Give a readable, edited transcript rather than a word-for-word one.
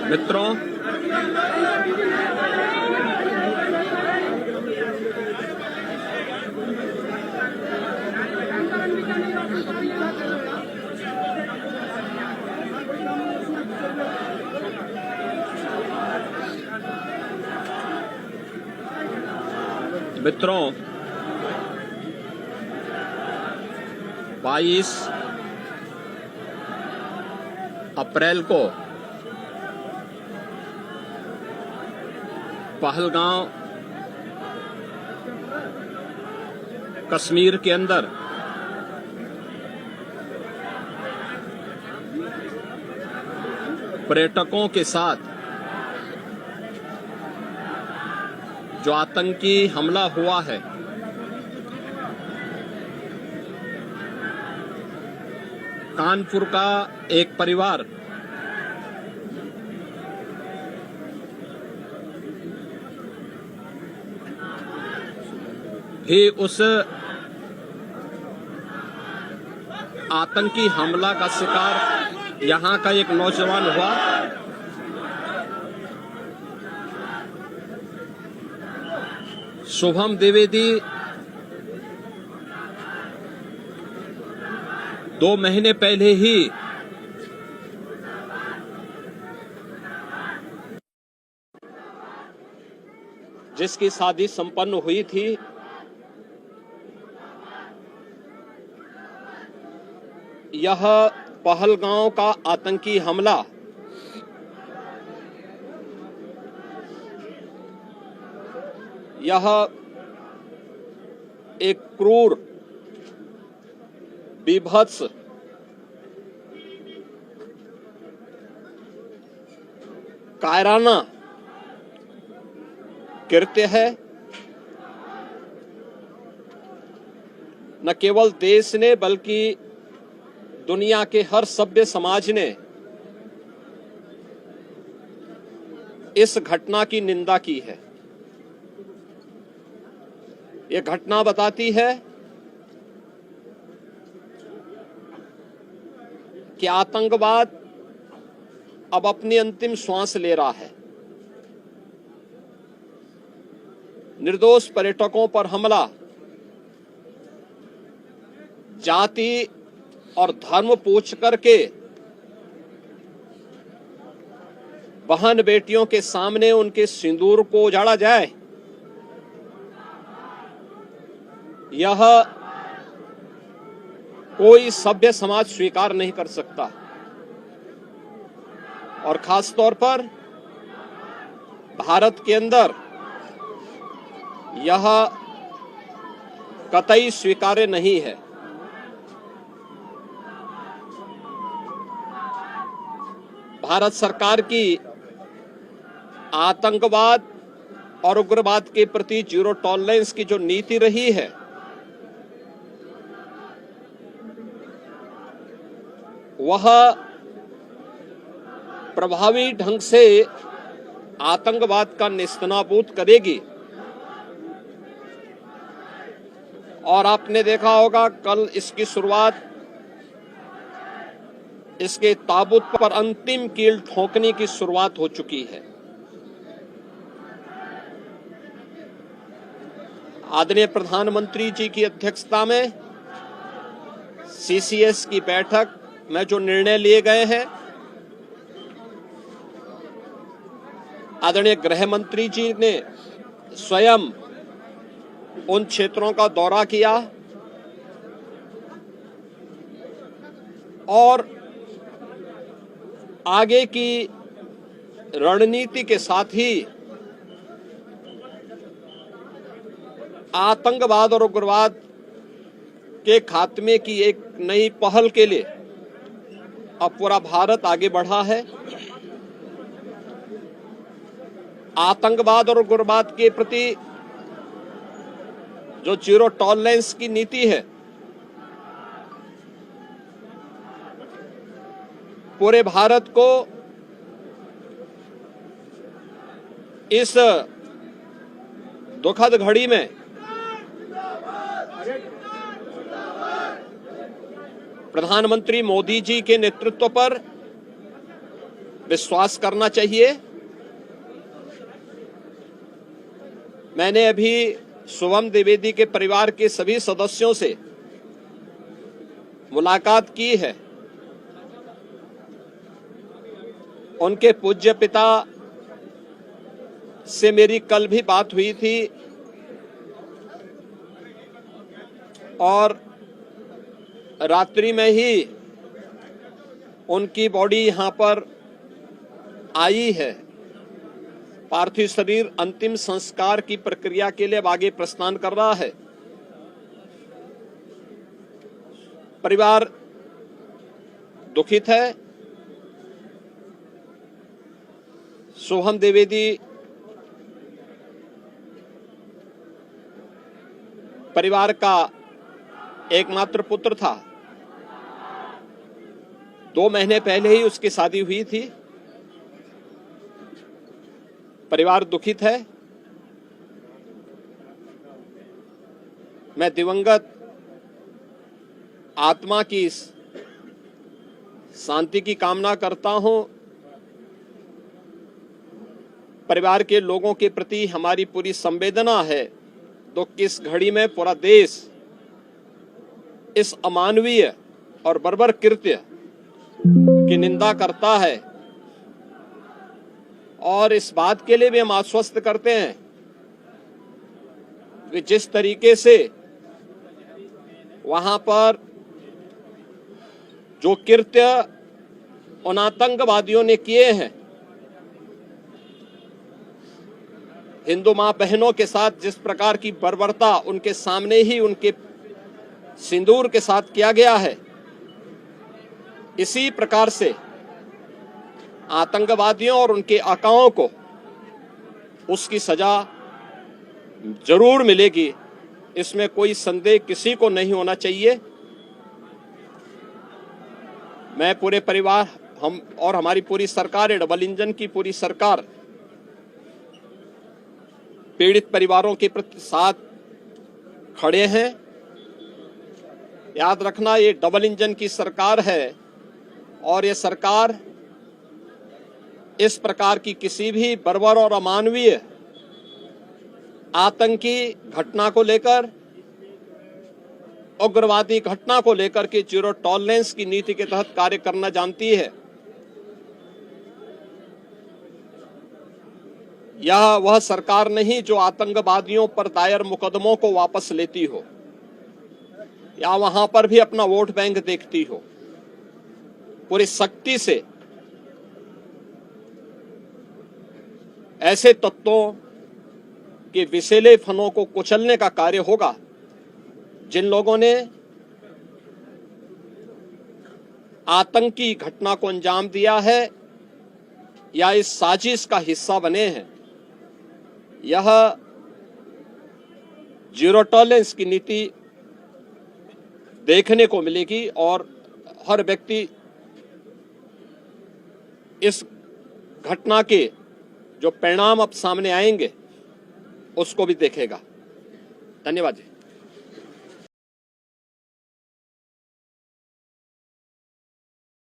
मित्रों, मित्रों 22 अप्रैल को पहलगांव कश्मीर के अंदर पर्यटकों के साथ जो आतंकी हमला हुआ है, कानपुर का एक परिवार भी उस आतंकी हमला का शिकार यहां का एक नौजवान हुआ। शुभम द्विवेदी 2 महीने पहले ही जिसकी शादी संपन्न हुई थी, यह पहलगांव का आतंकी हमला यह एक क्रूर, बीभत्स, कायराना कृत्य है। न केवल देश ने बल्कि दुनिया के हर सभ्य समाज ने इस घटना की निंदा की है। यह घटना बताती है कि आतंकवाद अब अपनी अंतिम श्वास ले रहा है। निर्दोष पर्यटकों पर हमला जाति और धर्म पूछ करके बहन बेटियों के सामने उनके सिंदूर को उजाड़ा जाए, यह कोई सभ्य समाज स्वीकार नहीं कर सकता। और खास तौर पर भारत के अंदर यह कतई स्वीकार्य नहीं है। भारत सरकार की आतंकवाद और उग्रवाद के प्रति जीरो टॉलरेंस की जो नीति रही है, वह प्रभावी ढंग से आतंकवाद का नेस्तनाबूद करेगी। और आपने देखा होगा, कल इसकी शुरुआत, इसके ताबूत पर अंतिम कील ठोकने की शुरुआत हो चुकी है। आदरणीय प्रधानमंत्री जी की अध्यक्षता में सीसीएस की बैठक में जो निर्णय लिए गए हैं, आदरणीय गृह मंत्री जी ने स्वयं उन क्षेत्रों का दौरा किया और आगे की रणनीति के साथ ही आतंकवाद और उग्रवाद के खात्मे की एक नई पहल के लिए अब पूरा भारत आगे बढ़ा है। आतंकवाद और उग्रवाद के प्रति जो जीरो टॉलरेंस की नीति है, पूरे भारत को इस दुखद घड़ी में प्रधानमंत्री मोदी जी के नेतृत्व पर विश्वास करना चाहिए। मैंने अभी शुभम द्विवेदी के परिवार के सभी सदस्यों से मुलाकात की है। उनके पूज्य पिता से मेरी कल भी बात हुई थी और रात्रि में ही उनकी बॉडी यहां पर आई है। पार्थिव शरीर अंतिम संस्कार की प्रक्रिया के लिए अब आगे प्रस्थान कर रहा है। परिवार दुखित है। शुभम द्विवेदी परिवार का एकमात्र पुत्र था। 2 महीने पहले ही उसकी शादी हुई थी। परिवार दुखित है। मैं दिवंगत आत्मा की शांति की कामना करता हूं। परिवार के लोगों के प्रति हमारी पूरी संवेदना है। तो किस घड़ी में पूरा देश इस अमानवीय और बर्बर कृत्य की निंदा करता है और इस बात के लिए भी हम आश्वस्त करते हैं कि जिस तरीके से वहां पर जो कृत्य उन आतंकवादियों ने किए हैं, हिंदू मां बहनों के साथ जिस प्रकार की बर्बरता उनके सामने ही उनके सिंदूर के साथ किया गया है, इसी प्रकार से आतंकवादियों और उनके आकाओं को उसकी सजा जरूर मिलेगी। इसमें कोई संदेह किसी को नहीं होना चाहिए। मैं पूरे परिवार, हम और हमारी पूरी सरकार, डबल इंजन की पूरी सरकार पीड़ित परिवारों के प्रति साथ खड़े हैं। याद रखना, ये डबल इंजन की सरकार है और ये सरकार इस प्रकार की किसी भी बर्बर और अमानवीय आतंकी घटना को लेकर, उग्रवादी घटना को लेकर के जीरो टॉलरेंस की नीति के तहत कार्य करना जानती है। यह वह सरकार नहीं जो आतंकवादियों पर दायर मुकदमों को वापस लेती हो या वहां पर भी अपना वोट बैंक देखती हो। पूरी सख्ती से ऐसे तत्वों के विषैले फनों को कुचलने का कार्य होगा जिन लोगों ने आतंकी घटना को अंजाम दिया है या इस साजिश का हिस्सा बने हैं। यह जीरो टॉलरेंस की नीति देखने को मिलेगी और हर व्यक्ति इस घटना के जो परिणाम अब सामने आएंगे उसको भी देखेगा। धन्यवाद जी।